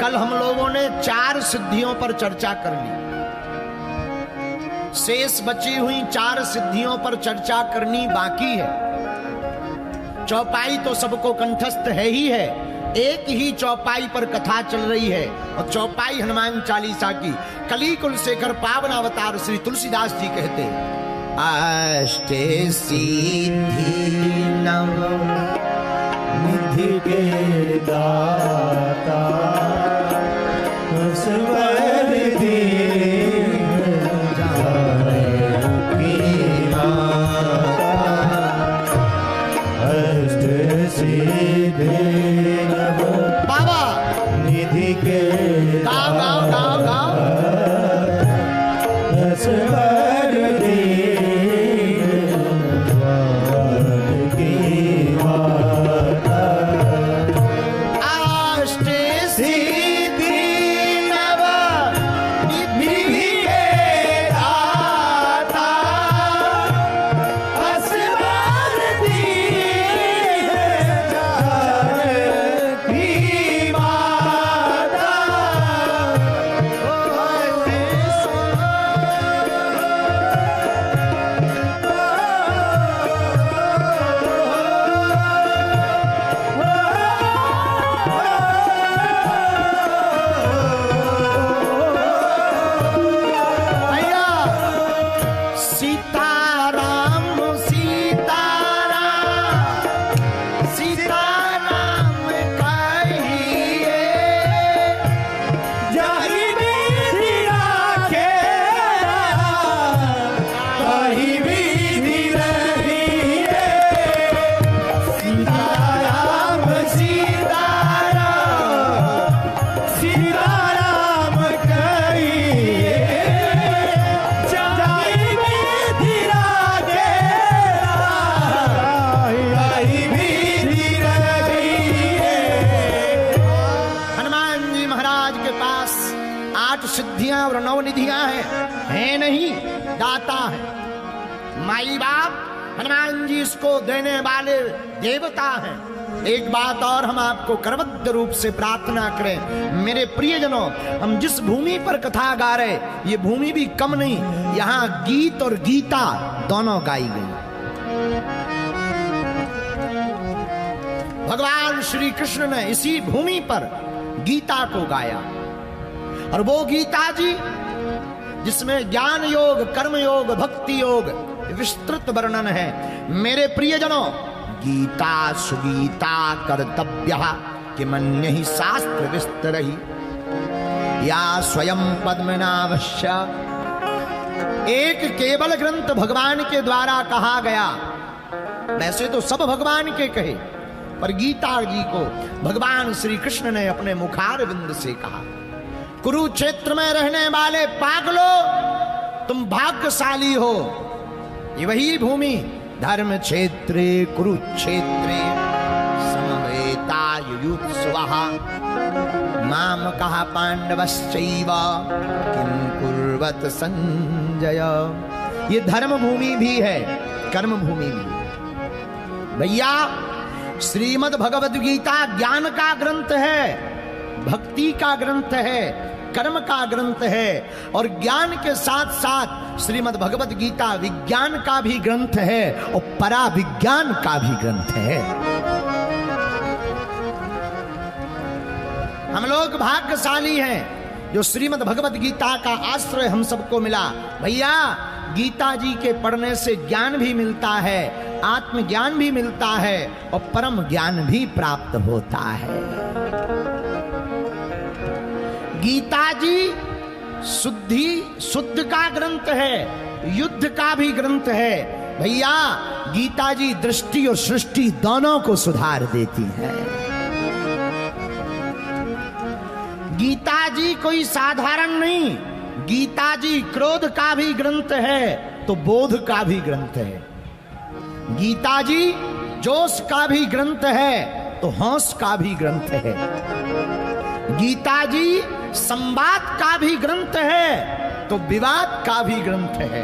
कल हम लोगों ने 4 सिद्धियों पर चर्चा कर ली। शेष बची हुई 4 सिद्धियों पर चर्चा करनी बाकी है। चौपाई तो सबको कंठस्थ है ही है, एक ही चौपाई पर कथा चल रही है और चौपाई हनुमान चालीसा की। कली कुल शेखर पावन अवतार श्री तुलसीदास जी कहते, अष्टे सिद्धि नव निधि के दाता असवर दीन जाने की माता। अष्ट सिद्धि नव बाबा निधि के गाओ गाओ गाओ गाओ। असवर दीन जाने की माता। अष्टे सिद्धि नव निधि के दाता असवर दीन जाने की माता। भैया सीताराम सीताराम सीताराम कहिए, जाहि विधि राखे ताहि विधि रहिए। सीताराम सीताराम सीताराम कहिए, जाहि विधि राखे ताहि विधि रहिए। हनुमान जी महाराज के पास 8 सिद्धियां और 9 निधियां हैं नहीं, दाता है। माई बाप हनुमान जी इसको देने वाले देवता हैं। एक बात और हम आपको करबद्ध रूप से प्रार्थना करें, मेरे प्रियजनों, हम जिस भूमि पर कथा गा रहे, ये भूमि भी कम नहीं, यहाँ गीत और गीता दोनों गाई गई। भगवान श्री कृष्ण ने इसी भूमि पर गीता को गाया। और वो गीता जी जिसमें ज्ञान योग, कर्म योग, भक्ति योग विस्तृत वर्णन है। मेरे प्रियजनों, गीता सुगीता कर्तव्य किमन्य ही शास्त्र विस्तरहि या स्वयं पद्मनाभस्य। एक केवल ग्रंथ भगवान के द्वारा कहा गया। वैसे तो सब भगवान के कहे, पर गीता जी को भगवान श्री कृष्ण ने अपने मुखारविंद से कहा। कुरुक्षेत्र में रहने वाले पागलों, तुम भाग्यशाली हो। ये वही भूमि धर्म क्षेत्रे कुरुक्षेत्रे समवेतायुयुत्सवः माम कहा पांडवश्चैव किम कुर्वत संजय। ये धर्म भूमि भी है, कर्म भूमि भी। भैया श्रीमद् भगवद गीता ज्ञान का ग्रंथ है, भक्ति का ग्रंथ है, कर्म का ग्रंथ है। और ज्ञान के साथ साथ श्रीमद् भगवद गीता विज्ञान का भी ग्रंथ है और परा विज्ञान का भी ग्रंथ है। हम लोग भाग्यशाली हैं जो श्रीमद् भगवद गीता का आश्रय हम सबको मिला। भैया गीता जी के पढ़ने से ज्ञान भी मिलता है, आत्मज्ञान भी मिलता है और परम ज्ञान भी प्राप्त होता है। गीता जी शुद्ध का ग्रंथ है, युद्ध का भी ग्रंथ है। भैया गीता जी दृष्टि और सृष्टि दोनों को सुधार देती है। गीता जी कोई साधारण नहीं, गीता जी क्रोध का भी ग्रंथ है तो बोध का भी ग्रंथ है। गीता जी जोश का भी ग्रंथ है तो होश का भी ग्रंथ है। गीता जी संवाद का भी ग्रंथ है तो विवाद का भी ग्रंथ है।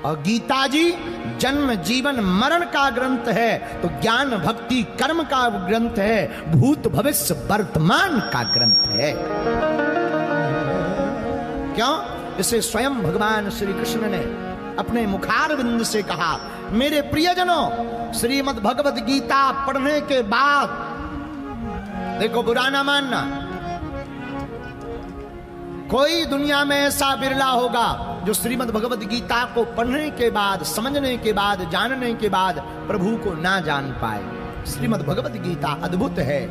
और गीता जी जन्म जीवन मरण का ग्रंथ है तो ज्ञान भक्ति कर्म का ग्रंथ है, भूत भविष्य वर्तमान का ग्रंथ है। है। क्यों? इसे स्वयं भगवान श्री कृष्ण ने अपने मुखारविंद से कहा। मेरे प्रियजनों, श्रीमद् भगवद गीता पढ़ने के बाद, देखो बुरा ना मानना, कोई दुनिया में ऐसा बिरला होगा जो श्रीमद् भगवद गीता को पढ़ने के बाद, समझने के बाद, जानने के बाद प्रभु को ना जान पाए। श्रीमद् भगवद गीता अद्भुत है।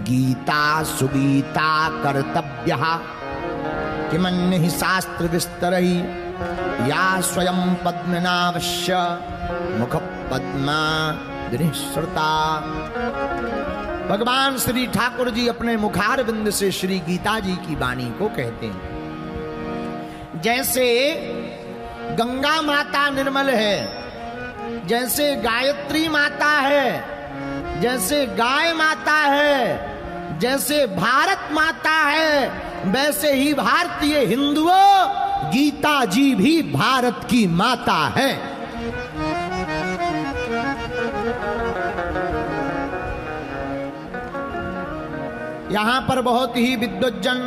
गीता सुगीता कर्तव्यः किमन्य हि शास्त्र विस्तरहि या स्वयं पद्मनाभस्य मुख पद्मा श्रुता। भगवान श्री ठाकुर जी अपने मुखारविंद से श्री गीता जी की वाणी को कहते हैं। जैसे गंगा माता निर्मल है, जैसे गायत्री माता है, जैसे गाय माता है, जैसे भारत माता है, वैसे ही भारतीय हिंदुओं गीता जी भी भारत की माता है। यहां पर बहुत ही विद्वज्जन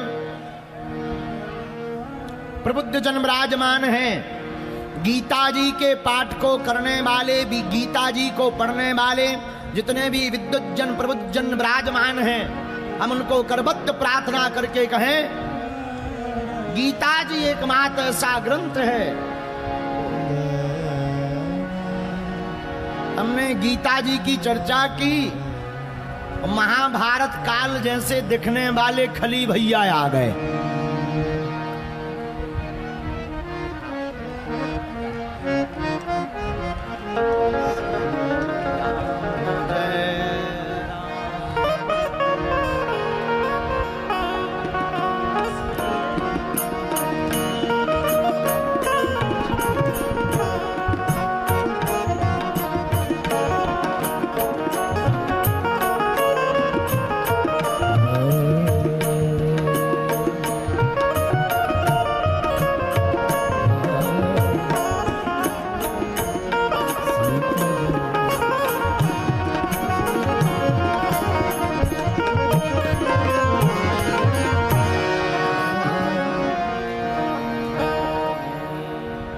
प्रबुद्धजन विराजमान हैं। गीता जी के पाठ को करने वाले भी, गीता जी को पढ़ने वाले जितने भी विद्वज्जन प्रबुद्धजन विराजमान हैं, हम उनको करबद्ध प्रार्थना करके कहें, गीता जी एकमात्र ऐसा ग्रंथ है। हमने गीता जी की चर्चा की, महाभारत काल जैसे दिखने वाले खली भैया आ गए।